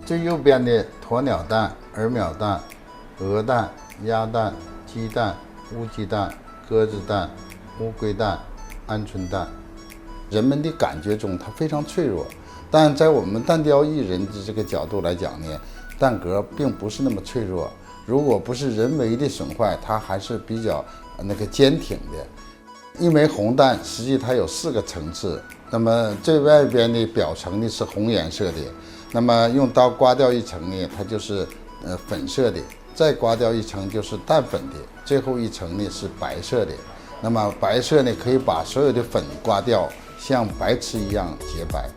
最右边的鸵鸟蛋、鸸鹋蛋、鹅蛋、鸭蛋、鸡蛋、乌鸡蛋、鸽子蛋、乌龟蛋、鹌鹑蛋，人们的感觉中它非常脆弱，但在我们蛋雕艺人的这个角度来讲呢，蛋壳并不是那么脆弱，如果不是人为的损坏，它还是比较坚挺的。一枚红蛋实际它有4个层次，那么最外边的表层呢是红颜色的，那么用刀刮掉一层呢，它就是粉色的，再刮掉一层就是淡粉的，最后一层呢是白色的。那么白色呢可以把所有的粉刮掉，像白瓷一样洁白。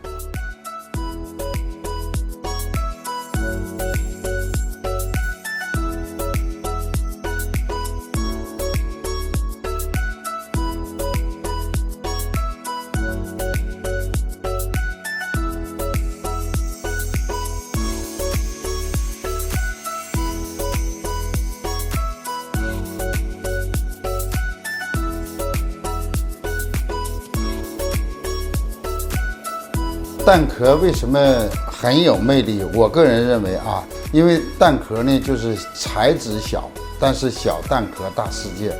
蛋壳为什么很有魅力？我个人认为啊，因为蛋壳呢就是材质小，但是小蛋壳大世界，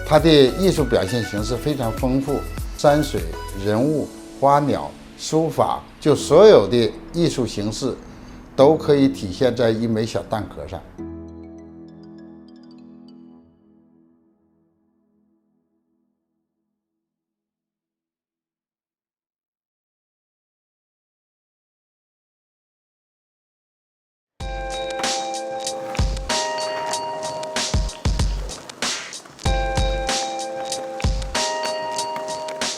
它的艺术表现形式非常丰富，山水、人物、花鸟、书法，就所有的艺术形式都可以体现在一枚小蛋壳上。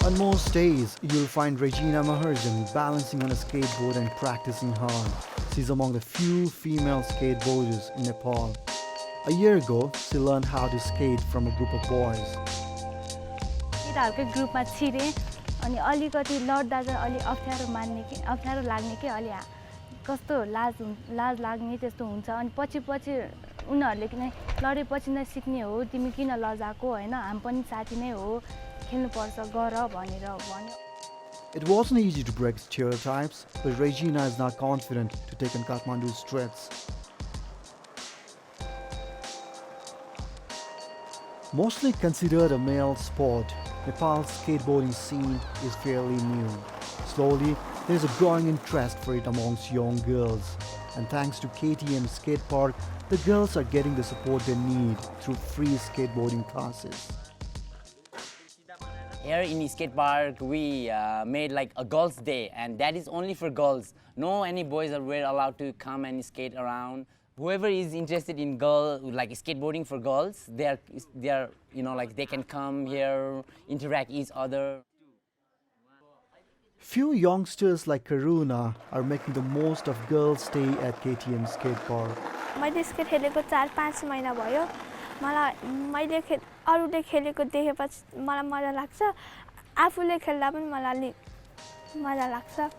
On most days, you'll find Regina Maharjan balancing on a skateboard and practicing hard. She's among the few female skateboarders in Nepal. A year ago, she learned how to skate from a group of boys. केटाहरुकै ग्रुपमा छिरे अनि अलिकति लड्दा चाहिँ अलि अप्ठ्यारो लाग्ने के अलि कस्तो लाज लाग्ने त्यस्तो हुन्छ अनि पछि उनीहरुले किन लडेपछि नै सिक्ने हो तिमी किन लजाको हैन हामी पनि साथी नै हो खेल्नुपर्छ गर भनेर भन्यो. It wasn't easy to break stereotypes, but Regina is now confident to take on Kathmandu's streets. Mostly considered a male sport, Nepal's skateboarding scene is fairly new. Slowly, there's a growing interest for it amongst young girls. And thanks to KTM Skate Park, the girls are getting the support they need through free skateboarding classes. Here in skate park, we made like a girls' day, and that is only for girls. No, any boys were allowed to come and skate around. Whoever is interested in skateboarding for girls, they are like they can come here, interact each other. Few youngsters like Karuna are making the most of girls' stay at KTM Skate Park. मैले skate खेलेको 4-5 महिना भयो. मैले अरूले खेलेको देखेपछि मलाई मजा लाग्छ. आफूले खेल्दा पनि मलाई मजा लाग्छ.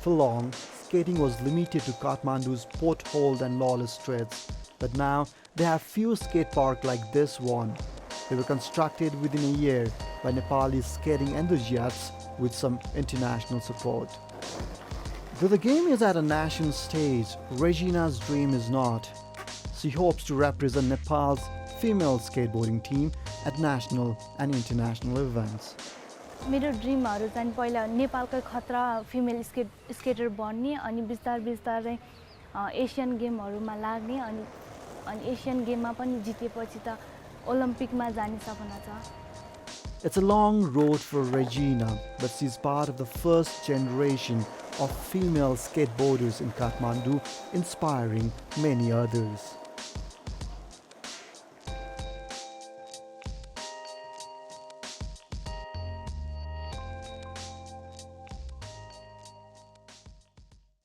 For long, skating was limited to Kathmandu's potholed and lawless streets, but now they have few skate parks like this one. They were constructed within a year by Nepali skating enthusiasts with some international support. Though the game is at a national stage, Regina's dream is not. She hopes to represent Nepal's female skateboarding team at national and international events. मेरो ड्रिमहरु चाहिँ पहिला नेपालकै खतरा female skater बन्ने अनि बिस्तारै Asian गेमहरुमा लाग्ने अनि एशियन गेममा पनि जितेपछि त ओलम्पिकमा जाने सपना छ. It's a long road for Regina, but she's part of the first generation of female skateboarders in Kathmandu, inspiring many others.